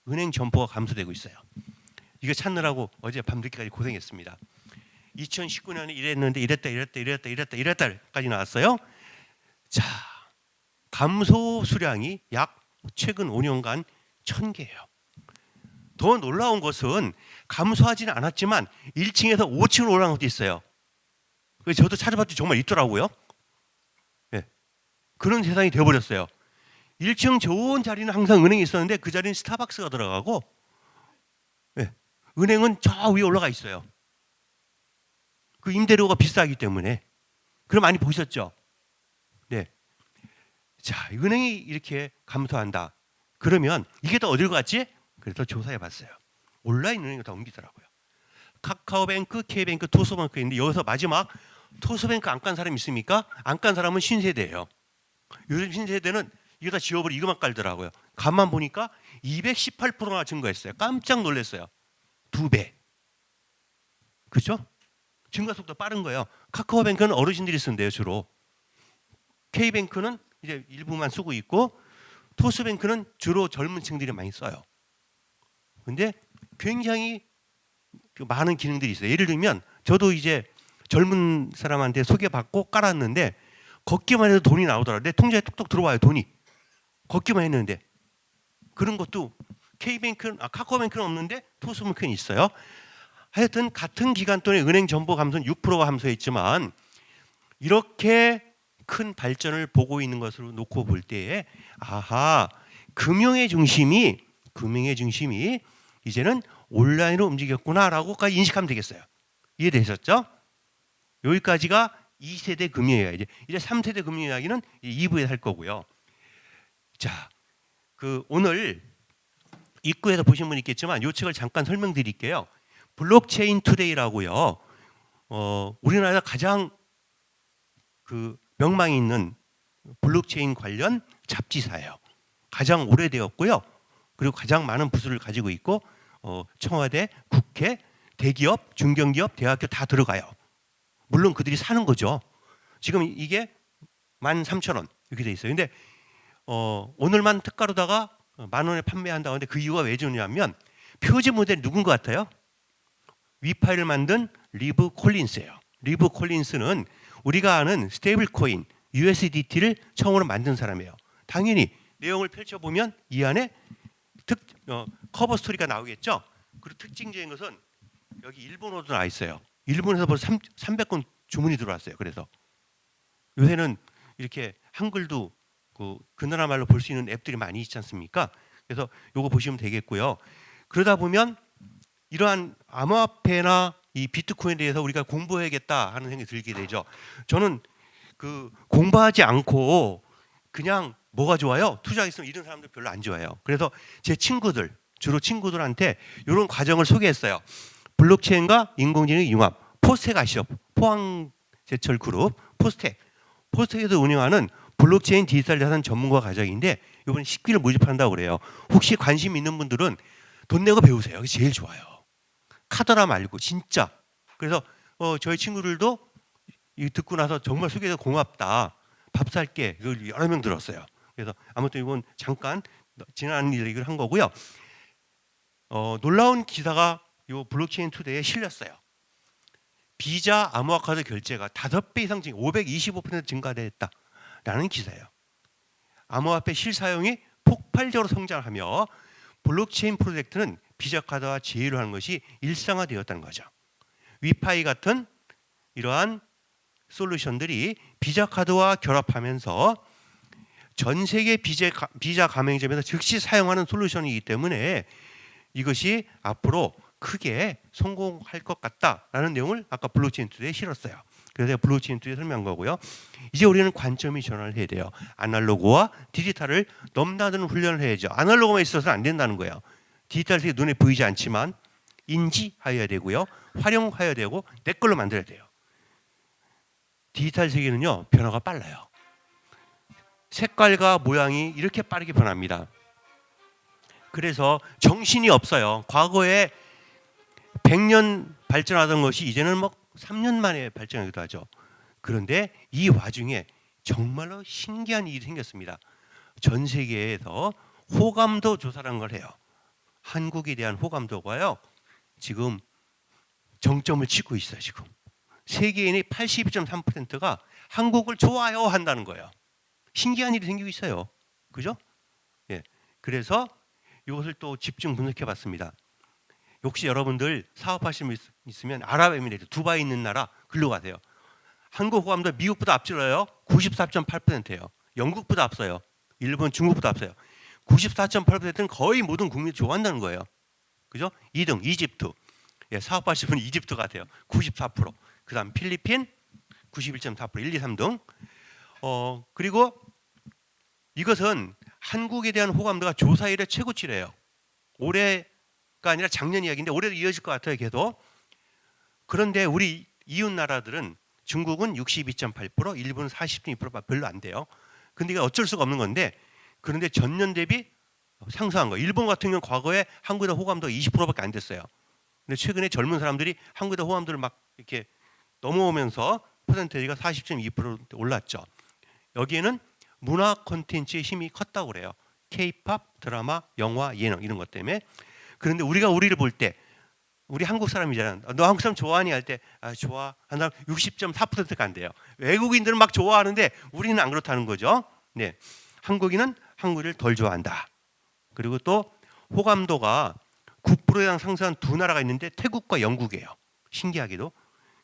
은행 점포가 감소되고 있어요. 이거 찾느라고 어제 밤늦게까지 고생했습니다. 2019년에 이랬는데 이랬다까지 나왔어요. 자, 감소 수량이 약 최근 5년간 1000개예요. 더 놀라운 것은 감소하지는 않았지만 1층에서 5층으로 올라간 것도 있어요. 그래서 저도 찾아봤더니 정말 있더라고요. 네. 그런 세상이 되어버렸어요. 1층 좋은 자리는 항상 은행이 있었는데 그 자리는 스타벅스가 들어가고 네. 은행은 저 위에 올라가 있어요. 그 임대료가 비싸기 때문에. 그럼 많이 보셨죠? 네. 자, 은행이 이렇게 감소한다. 그러면 이게 더 어딜 갔지? 그래서 조사해 봤어요. 온라인 은행을 다 옮기더라고요. 카카오뱅크, K뱅크, 토스뱅크 있는데 여기서 마지막 토스뱅크 안 깐 사람 있습니까? 안 깐 사람은 신세대예요. 요즘 신세대는 이거 다 지워버리고 이거만 깔더라고요. 간만 보니까 218%나 증가했어요. 깜짝 놀랐어요. 2배. 그죠? 증가 속도 빠른 거예요. 카카오뱅크는 어르신들이 쓴대요, 주로. K뱅크는 이제 일부만 쓰고 있고 토스뱅크는 주로 젊은 층들이 많이 써요. 근데 굉장히 많은 기능들이 있어요. 예를 들면 저도 이제 젊은 사람한테 소개받고 깔았는데 걷기만 해도 돈이 나오더라고요. 내 통장에 톡톡 들어와요, 돈이. 걷기만 했는데. 그런 것도 카카오뱅크는 없는데 토스뱅크는 있어요. 하여튼 같은 기간 동안에 은행 점포 감소는 6%가 감소했지만 이렇게 큰 발전을 보고 있는 것으로 놓고 볼 때에 아하, 금융의 중심이 이제는 온라인으로 움직였구나라고까지 인식하면 되겠어요. 이해되셨죠? 여기까지가 2세대 금융이에요. 이제 3세대 금융 이야기는 2부에 할 거고요. 자, 오늘 입구에서 보신 분 있겠지만 이 책을 잠깐 설명드릴게요. 블록체인 투데이라고요. 우리나라 가장 명망이 있는 블록체인 관련 잡지사예요. 가장 오래되었고요. 그리고 가장 많은 부수를 가지고 있고 청와대, 국회, 대기업, 중견기업, 대학교 다 들어가요. 물론 그들이 사는 거죠. 지금 이게 13,000원 이렇게 돼 있어요. 근데 오늘만 특가로다가 10,000원에 판매한다고 하는데 그 이유가 왜 좋냐면 표지 모델이 누군 것 같아요? 위파이를 만든 리브 콜린스예요. 리브 콜린스는 우리가 아는 스테이블 코인 USDT를 처음으로 만든 사람이에요. 당연히 내용을 펼쳐보면 이 안에 커버 스토리가 나오겠죠. 그리고 특징적인 것은 여기 일본어도 나와 있어요. 일본에서 벌써 300건 주문이 들어왔어요. 그래서 요새는 이렇게 한글도 그 나라 말로 볼 수 있는 앱들이 많이 있지 않습니까? 그래서 요거 보시면 되겠고요. 그러다 보면 이러한 암호화폐나 이 비트코인에 대해서 우리가 공부해야겠다 하는 생각이 들게 되죠. 저는 공부하지 않고 그냥 뭐가 좋아요? 투자했으면 이런 사람들 별로 안 좋아해요. 그래서 제 주로 친구들한테 이런 과정을 소개했어요. 블록체인과 인공지능 융합, 포스텍 아시죠? 포항제철 그룹, 포스텍에서 운영하는 블록체인 디지털 자산 전문가 과정인데 이번에 10기를 모집한다고 그래요. 혹시 관심 있는 분들은 돈 내고 배우세요. 그게 제일 좋아요. 카더라 말고 진짜. 그래서 저희 친구들도 이 듣고 나서 정말 소개해서 고맙다. 밥 살게. 이걸 여러 명 들었어요. 그래서 아무튼 이건 잠깐 지난 일 얘기를 한 거고요. 놀라운 기사가 이 블록체인 투데이에 실렸어요. 비자 암호화 카드 결제가 5배 이상 525% 증가됐다라는 기사예요. 암호화폐 실사용이 폭발적으로 성장하며 블록체인 프로젝트는 비자 카드와 제휴를 하는 것이 일상화되었다는 거죠. 위파이 같은 이러한 솔루션들이 비자 카드와 결합하면서 전 세계 비자 가맹점에서 즉시 사용하는 솔루션이기 때문에 이것이 앞으로 크게 성공할 것 같다라는 내용을 아까 블록체인 투데이에 실었어요. 그래서 제가 블록체인 투데이에 설명한 거고요. 이제 우리는 관점이 전환을 해야 돼요. 아날로그와 디지털을 넘나드는 훈련을 해야죠. 아날로그만 있어서는 안 된다는 거예요. 디지털 세계 눈에 보이지 않지만 인지하여야 되고요. 활용하여야 되고 내 걸로 만들어야 돼요. 디지털 세계는요, 변화가 빨라요. 색깔과 모양이 이렇게 빠르게 변합니다. 그래서 정신이 없어요. 과거에 100년 발전하던 것이 이제는 뭐 3년 만에 발전하기도 하죠. 그런데 이 와중에 정말로 신기한 일이 생겼습니다. 전 세계에서 호감도 조사라는 걸 해요. 한국에 대한 호감도가요, 지금 정점을 치고 있어요. 지금 세계인의 82.3%가 한국을 좋아요 한다는 거예요. 신기한 일이 생기고 있어요. 그죠? 예. 그래서 이것을 또 집중 분석해 봤습니다. 혹시 여러분들 사업하시는 분 있으면 아랍에미레이트, 두바이 있는 나라 글로 가세요. 한국 호감도 미국보다 앞질러요. 94.8%예요. 영국보다 앞서요. 일본, 중국보다 앞서요. 94.8%는 거의 모든 국민이 좋아한다는 거예요. 그죠? 2등 이집트. 예, 사업하시는 분이 이집트 가세요. 94%. 그다음 필리핀 91.4%, 1, 2, 3등. 그리고 이것은 한국에 대한 호감도가 조사 이래 최고치래요. 올해가 아니라 작년 이야기인데 올해도 이어질 것 같아요. 계속. 그런데 우리 이웃 나라들은 중국은 62.8%, 일본은 40.2%가 별로 안 돼요. 근데 이게 어쩔 수가 없는 건데, 그런데 전년 대비 상승한 거예요. 일본 같은 경우는 과거에 한국에 대한 호감도가 20%밖에 안 됐어요. 근데 최근에 젊은 사람들이 한국에 대한 호감도를 막 이렇게 넘어오면서 퍼센테이지가 40.2% 올랐죠. 여기에는 문화 콘텐츠의 힘이 컸다고 그래요. K-팝, 드라마, 영화, 예능 이런 것 때문에. 그런데 우리가 우리를 볼 때, 우리 한국 사람이잖아. 너 한국 사람 좋아하니 할 때, 좋아. 한 사람 60.4%가 안 돼요. 외국인들은 막 좋아하는데 우리는 안 그렇다는 거죠. 네, 한국인은 한국을 덜 좋아한다. 그리고 또 호감도가 9% 이상 상승한 두 나라가 있는데 태국과 영국이에요. 신기하게도.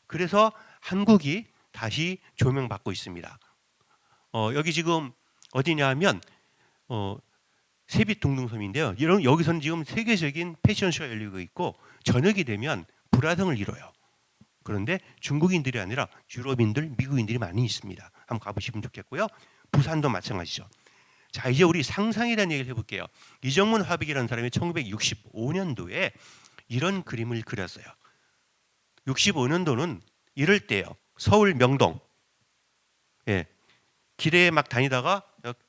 그래서 한국이 다시 조명받고 있습니다. 여기 지금 어디냐면 세빛둥둥섬인데요. 여기서는 지금 세계적인 패션쇼가 열리고 있고 저녁이 되면 불화성을 이뤄요. 그런데 중국인들이 아니라 유럽인들, 미국인들이 많이 있습니다. 한번 가보시면 좋겠고요. 부산도 마찬가지죠. 자, 이제 우리 상상에 대한 얘기를 해볼게요. 이정문 화백이라는 사람이 1965년도에 이런 그림을 그렸어요. 65년도는 이럴 때예요. 서울 명동. 예, 길에 막 다니다가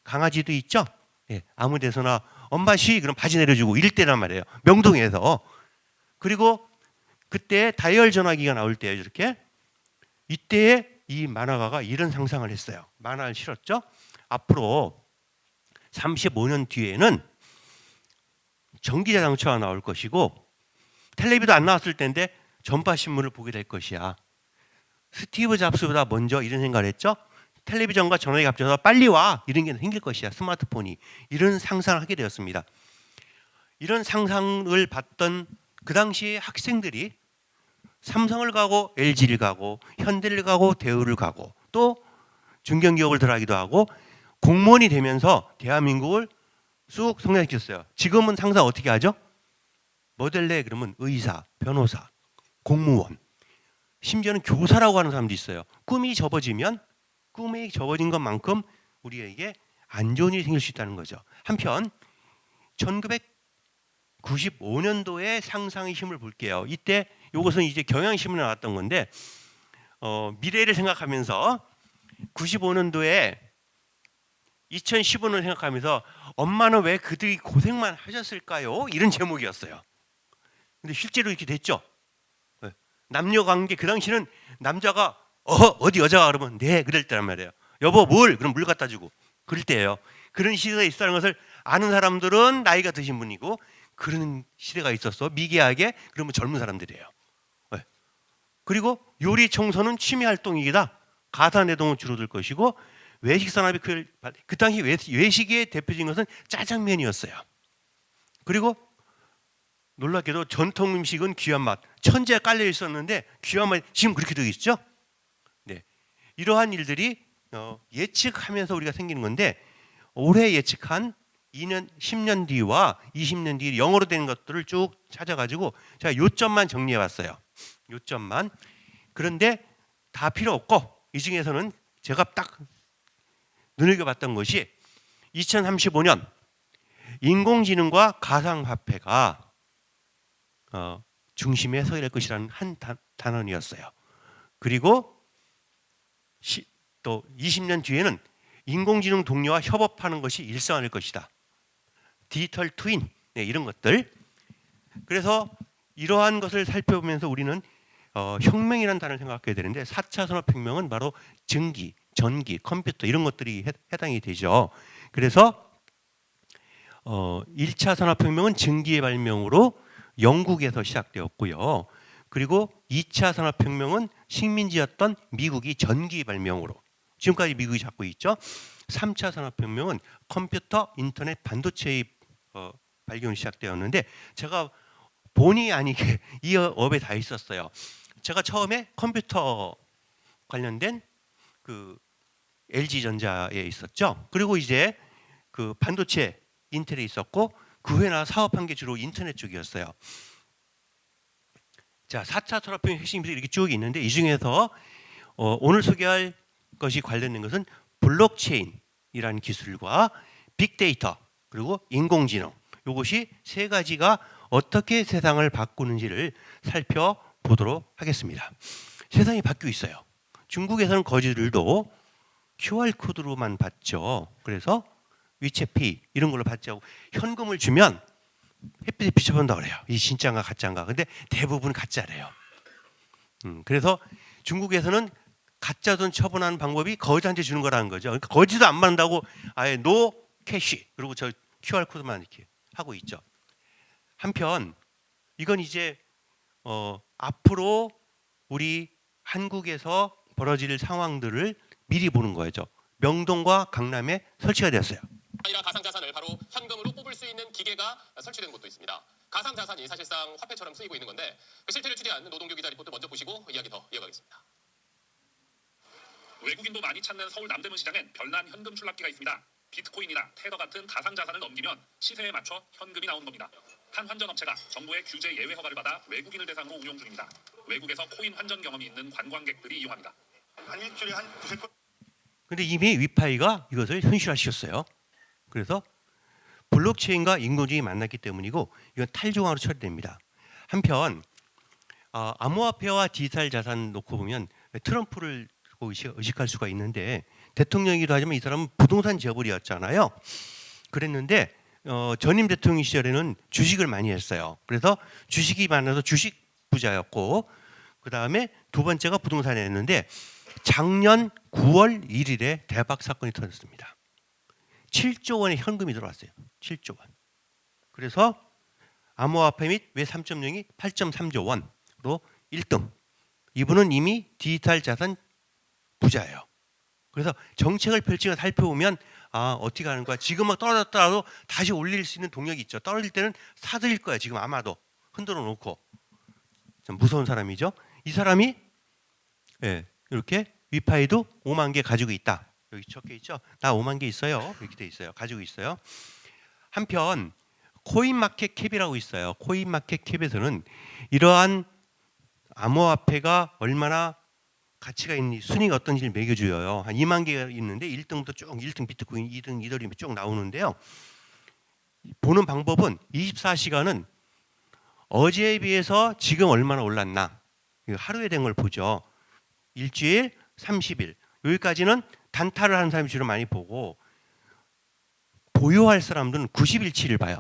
강아지도 있죠. 예, 아무 데서나 엄마 쉬 그럼 바지 내려주고 이럴 때란 말이에요. 명동에서. 그리고 그때 다이얼 전화기가 나올 때예요. 이렇게. 이때에 이 만화가가 이런 상상을 했어요. 만화를 실었죠. 앞으로 35년 뒤에는 전기자동차가 나올 것이고 텔레비도 안 나왔을 때인데 전파신문을 보게 될 것이야. 스티브 잡스보다 먼저 이런 생각을 했죠. 텔레비전과 전화기 합쳐서 빨리 와 이런 게 생길 것이야. 스마트폰이. 이런 상상을 하게 되었습니다. 이런 상상을 받던 그 당시에 학생들이 삼성을 가고 LG를 가고 현대를 가고 대우를 가고 또 중견기업을 들어가기도 하고 공무원이 되면서 대한민국을 쑥 성장시켰어요. 지금은 상상 어떻게 하죠? 모델래 그러면 의사, 변호사, 공무원, 심지어는 교사라고 하는 사람도 있어요. 꿈이 접어진 것만큼 우리에게 안 좋은 일이 생길 수 있다는 거죠. 한편 1995년도에 상상의 힘을 볼게요. 이때 이것은 이제 경향신문에 나왔던 건데 미래를 생각하면서 95년도에 2015년을 생각하면서 엄마는 왜 그들이 고생만 하셨을까요? 이런 제목이었어요. 근데 실제로 이렇게 됐죠. 남녀 관계 그 당시는 남자가 어디 여자가 그러면 네 그럴 때란 말이에요. 여보 물 그럼 물 갖다 주고 그럴 때예요. 그런 시대가 있었다는 것을 아는 사람들은 나이가 드신 분이고 그런 시대가 있었어. 미개하게 그러면 젊은 사람들이에요. 그리고 요리 청소는 취미 활동이다. 가사내동은 줄어들 것이고 외식 산업이 그 당시 외식의 대표적인 것은 짜장면이었어요. 그리고 놀랍게도 전통 음식은 귀한 맛, 천재가 깔려 있었는데 귀한 맛 지금 그렇게 되고 있죠. 네, 이러한 일들이 예측하면서 우리가 생기는 건데 올해 예측한 2년, 10년 뒤와 20년 뒤 영어로 된 것들을 쭉 찾아가지고 제가 요점만 정리해봤어요. 요점만. 그런데 다 필요 없고 이 중에서는 제가 딱 눈여겨봤던 것이 2035년 인공지능과 가상화폐가 중심에 서게 될 것이라는 한 단언이었어요. 그리고 또 20년 뒤에는 인공지능 동료와 협업하는 것이 일상화될 것이다. 디지털 트윈, 네, 이런 것들. 그래서 이러한 것을 살펴보면서 우리는 혁명이라는 단어를 생각해야 되는데 4차 산업혁명은 바로 전기, 컴퓨터 이런 것들이 해당이 되죠. 그래서 1차 산업혁명은 전기의 발명으로 영국에서 시작되었고요. 그리고 2차 산업혁명은 식민지였던 미국이 전기 발명으로 지금까지 미국이 잡고 있죠. 3차 산업혁명은 컴퓨터, 인터넷, 반도체의 발견이 시작되었는데 제가 본의 아니게 이 업에 다 있었어요. 제가 처음에 컴퓨터 관련된 그 LG전자에 있었죠. 그리고 이제 그 반도체 인텔에 있었고 그 후에 나 사업한 게 주로 인터넷 쪽이었어요. 자, 4차 산업혁명 핵심 기술이 이렇게 쭉 있는데 이 중에서 오늘 소개할 것이 관련된 것은 블록체인이라는 기술과 빅데이터 그리고 인공지능 이것이 세 가지가 어떻게 세상을 바꾸는지를 살펴보도록 하겠습니다. 세상이 바뀌고 있어요. 중국에서는 거지들도 QR코드로만 받죠. 그래서 위챗피 이런 걸로 받지 않고 현금을 주면 햇빛에 비춰본다 그래요. 이 진짜인가 가짜인가. 근데 대부분 가짜래요. 그래서 중국에서는 가짜 돈 처분하는 방법이 거지한테 주는 거라는 거죠. 그러니까 거지도 안 받는다고 아예 노 캐시 그리고 저 QR코드만 이렇게 하고 있죠. 한편 이건 이제 앞으로 우리 한국에서 벌어질 상황들을 미리 보는 거죠. 명동과 강남에 설치가 되었어요. 아니라 가상자산을 바로 현금으로 뽑을 수 있는 기계가 설치된 곳도 있습니다. 가상자산이 사실상 화폐처럼 쓰이고 있는 건데 그 실태를 취재한 노동교 기자 리포트 먼저 보시고 이야기 더 이어가겠습니다. 외국인도 많이 찾는 서울 남대문 시장엔 별난 현금 출납기가 있습니다. 비트코인이나 테더 같은 가상자산을 넘기면 시세에 맞춰 현금이 나오는 겁니다. 한 환전업체가 정부의 규제 예외 허가를 받아 외국인을 대상으로 운영 중입니다. 외국에서 코인 환전 경험이 있는 관광객들이 이용합니다. 한 일주일에 한 9세. 근데 이미 위파이가 이것을 현실화시켰어요. 그래서 블록체인과 인공지능이 만났기 때문이고 이건 탈중앙으로 처리됩니다. 한편 암호화폐와 디지털 자산 놓고 보면 트럼프를 의식할 수가 있는데 대통령이기도 하지만 이 사람은 부동산 재벌이었잖아요. 그랬는데 전임 대통령 시절에는 주식을 많이 했어요. 그래서 주식이 많아서 주식 부자였고 그 다음에 두 번째가 부동산에 했는데 작년 9월 1일에 대박 사건이 터졌습니다. 7조 원의 현금이 들어왔어요. 7조 원. 그래서 암호화폐 및 외 3.0이 8.3조 원으로 1등. 이분은 이미 디지털 자산 부자예요. 그래서 정책을 펼치고 살펴보면 어떻게 하는 거야. 지금 막 떨어졌더라도 다시 올릴 수 있는 동력이 있죠. 떨어질 때는 사들일 거야. 지금 아마도 흔들어 놓고. 좀 무서운 사람이죠. 이 사람이 이렇게 위파이도 5만 개 가지고 있다. 여기 적혀 있죠. 나 5만 개 있어요. 이렇게 돼 있어요. 가지고 있어요. 한편 코인마켓캡이라고 있어요. 코인마켓캡에서는 이러한 암호화폐가 얼마나 가치가 있는지 순위가 어떤지를 매겨줘요. 한 2만 개가 있는데 1등부터 쭉 1등 비트코인, 2등 이더리움이 쭉 나오는데요. 보는 방법은 24시간은 어제에 비해서 지금 얼마나 올랐나 하루에 된 걸 보죠. 일주일, 30일 여기까지는 단타를 하는 사람이 주로 많이 보고 보유할 사람들은 90일치를 봐요.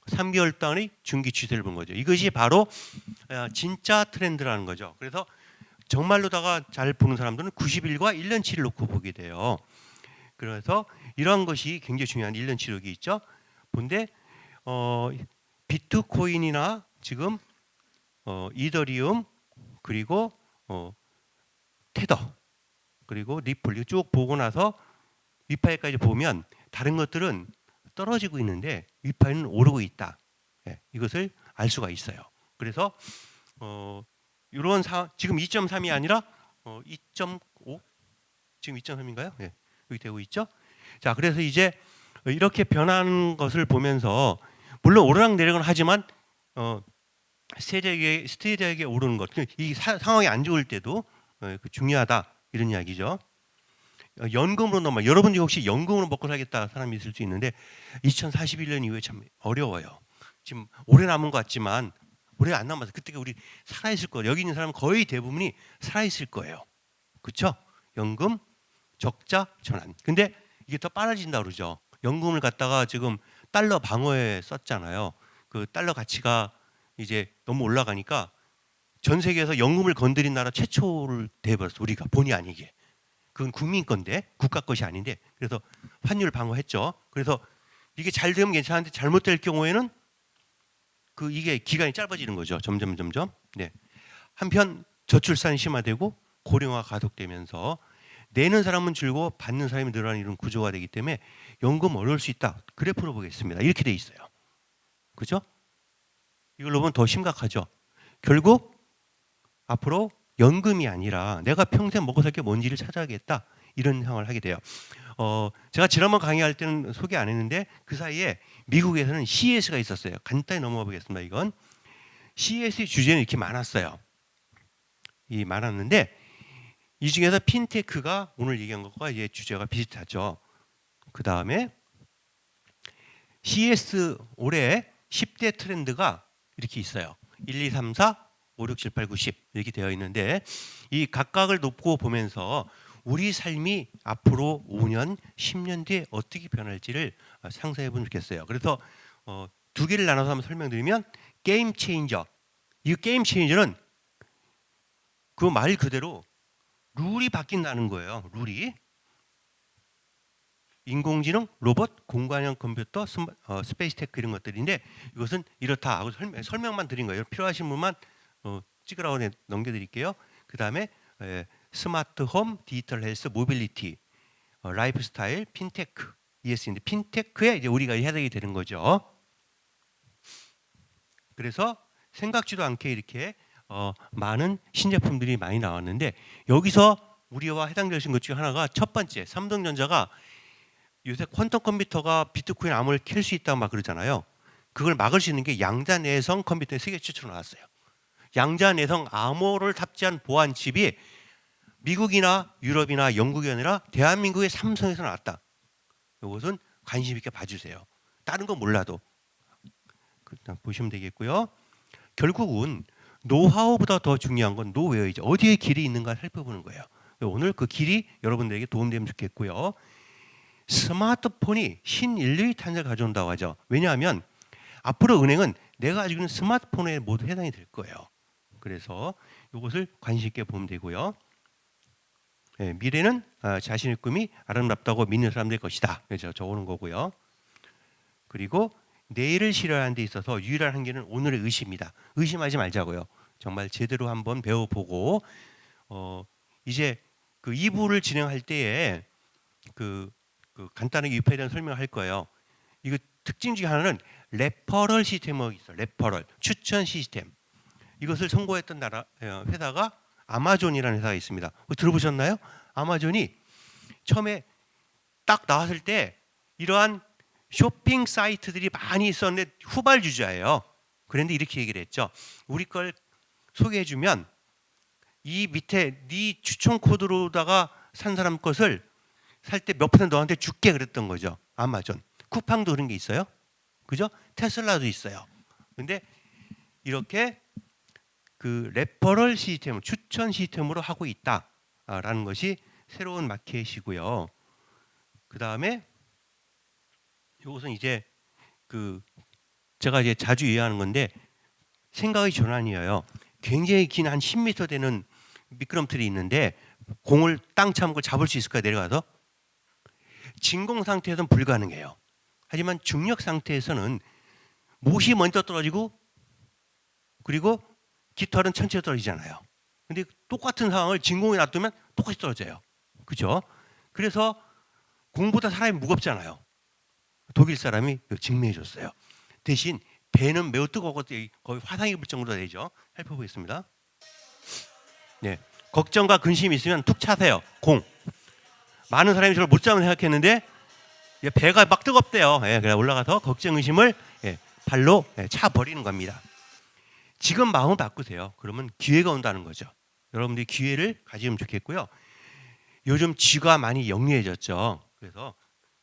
3개월 동안의 중기 추세를 본 거죠. 이것이 바로 진짜 트렌드라는 거죠. 그래서 정말로다가 잘 보는 사람들은 90일과 1년치를 놓고 보게 돼요. 그래서 이러한 것이 굉장히 중요한 1년치로 여기 있죠. 근데 비트코인이나 지금 이더리움 그리고 테더 그리고 리플 쭉 보고 나서 위파이까지 보면 다른 것들은 떨어지고 있는데 위파이는 오르고 있다. 이것을 알 수가 있어요. 그래서 이런 지금 2.3이 아니라 2.5 지금 2.3인가요? 여기 되고 있죠. 자, 그래서 이제 이렇게 변하는 것을 보면서 물론 오르락내리락은 하지만 스테이지에 오르는 것, 이 상황이 안 좋을 때도 중요하다 이런 이야기죠. 연금으로 넘어. 여러분들이 혹시 연금으로 먹고 살겠다 사람이 있을 수 있는데 2041년 이후에 참 어려워요. 지금 오래 남은 것 같지만 오래 안 남아서 그때 우리 살아 있을 거예요. 여기 있는 사람은 거의 대부분이 살아 있을 거예요. 그렇죠? 연금, 적자, 전환. 근데 이게 더 빨라진다 그러죠. 연금을 갖다가 지금 달러 방어에 썼잖아요. 그 달러 가치가 이제 너무 올라가니까 전 세계에서 연금을 건드린 나라 최초를 돼버렸어. 우리가 본의 아니게. 그건 국민 건데 국가 것이 아닌데 그래서 환율 방어했죠. 그래서 이게 잘 되면 괜찮은데 잘못될 경우에는 이게 기간이 짧아지는 거죠. 점점. 네. 한편 저출산이 심화되고 고령화가 가속되면서 내는 사람은 줄고 받는 사람이 늘어나는 이런 구조가 되기 때문에 연금 어려울 수 있다. 그래프로 보겠습니다. 이렇게 돼 있어요. 그죠? 이걸로 보면 더 심각하죠. 결국 앞으로 연금이 아니라 내가 평생 먹고 살 게 뭔지를 찾아야겠다. 이런 상황을 하게 돼요. 제가 지난번 강의할 때는 소개 안 했는데 그 사이에 미국에서는 CES가 있었어요. 간단히 넘어가 보겠습니다. 이건 CES의 주제는 이렇게 많았어요. 많았는데 이 중에서 핀테크가 오늘 얘기한 것과 이제 주제가 비슷하죠. 그 다음에 CES 올해 10대 트렌드가 이렇게 있어요. 1, 2, 3, 4, 5, 6, 7, 8, 9, 10 이렇게 되어 있는데 이 각각을 놓고 보면서 우리 삶이 앞으로 5년, 10년 뒤에 어떻게 변할지를 상상해 보면 좋겠어요. 그래서 두 개를 나눠서 한번 설명드리면 게임 체인저. 이 게임 체인저는 그 말 그대로 룰이 바뀐다는 거예요. 룰이. 인공지능, 로봇, 공간형 컴퓨터, 스페이스 테크 이런 것들인데 이것은 이렇다 하고 설명만 드린 거예요. 필요하신 분만 찍으라고 넘겨드릴게요. 그 다음에 스마트 홈, 디지털 헬스, 모빌리티, 라이프 스타일, 핀테크, ES인데 핀테크에 이제 우리가 해당이 되는 거죠. 그래서 생각지도 않게 이렇게 많은 신제품들이 많이 나왔는데 여기서 우리와 해당되신 것 중에 하나가 첫 번째 삼성전자가 요새 퀀텀 컴퓨터가 비트코인 암호를 캘 수 있다고 막 그러잖아요. 그걸 막을 수 있는 게 양자 내성 컴퓨터에 세계 최초로 나왔어요. 양자 내성 암호를 탑재한 보안 칩이 미국이나 유럽이나 영국이 아니라 대한민국의 삼성에서 나왔다. 이것은 관심 있게 봐주세요. 다른 건 몰라도 보시면 되겠고요. 결국은 노하우보다 더 중요한 건 노웨어이죠. 어디에 길이 있는가 살펴보는 거예요. 오늘 그 길이 여러분들에게 도움되면 좋겠고요. 스마트폰이 신인류의 탄생을 가져온다고 하죠. 왜냐하면 앞으로 은행은 내가 가지고 있는 스마트폰에 모두 해당이 될 거예요. 그래서 이것을 관심 있게 보면 되고요. 네, 미래는 자신의 꿈이 아름답다고 믿는 사람들의 것이다. 그래서 적어놓은 거고요. 그리고 내일을 실현하는 데 있어서 유일한 한계는 오늘의 의심이다. 의심하지 말자고요. 정말 제대로 한번 배워보고 이제 그 2부를 진행할 때에 그 간단하게 유파에 대한 설명을 할 거예요. 이거 특징 중에 하나는 레퍼럴 시스템이 있어요. 레퍼럴 추천 시스템. 이것을 선보였던 회사가 아마존이라는 회사가 있습니다. 들어보셨나요? 아마존이 처음에 딱 나왔을 때 이러한 쇼핑 사이트들이 많이 있었는데 후발주자예요. 그런데 이렇게 얘기를 했죠. 우리 걸 소개해주면 이 밑에 네 추천 코드로다가 산 사람 것을 살 때 몇 퍼센트 너한테 줄게 그랬던 거죠. 아마존. 쿠팡도 그런 게 있어요. 그죠? 테슬라도 있어요. 근데 이렇게 그 레퍼럴 시스템, 추천 시스템으로 하고 있다라는 것이 새로운 마켓이고요. 그 다음에 이것은 이제 제가 이제 자주 이해하는 건데 생각의 전환이에요. 굉장히 긴 한 10m 되는 미끄럼틀이 있는데 공을 땅 차는 걸 잡을 수 있을까 내려가서? 진공 상태에서는 불가능해요. 하지만 중력 상태에서는 못이 먼저 떨어지고 그리고 깃털은 천천히 떨어지잖아요. 근데 똑같은 상황을 진공에 놔두면 똑같이 떨어져요. 그죠? 그래서 공보다 사람이 무겁잖아요. 독일 사람이 증명해 줬어요. 대신 배는 매우 뜨겁고 거의 화상이 입을 정도로 되죠. 살펴보겠습니다. 네, 걱정과 근심이 있으면 툭 차세요. 공. 많은 사람이 저를 못 잡으면 생각했는데 배가 막 뜨겁대요. 예, 그래 올라가서 걱정 의심을 발로 차 버리는 겁니다. 지금 마음 바꾸세요. 그러면 기회가 온다는 거죠. 여러분들이 기회를 가지면 좋겠고요. 요즘 쥐가 많이 영리해졌죠. 그래서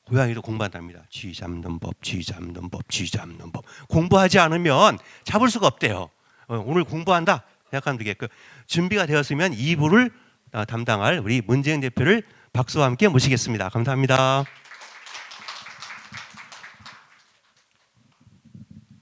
고양이도 공부한답니다. 쥐 잡는 법, 쥐 잡는 법, 쥐 잡는 법. 공부하지 않으면 잡을 수가 없대요. 오늘 공부한다 생각하면 되겠고, 준비가 되었으면 2부를 담당할 우리 문재인 대표를 박수와 함께 모시겠습니다. 감사합니다.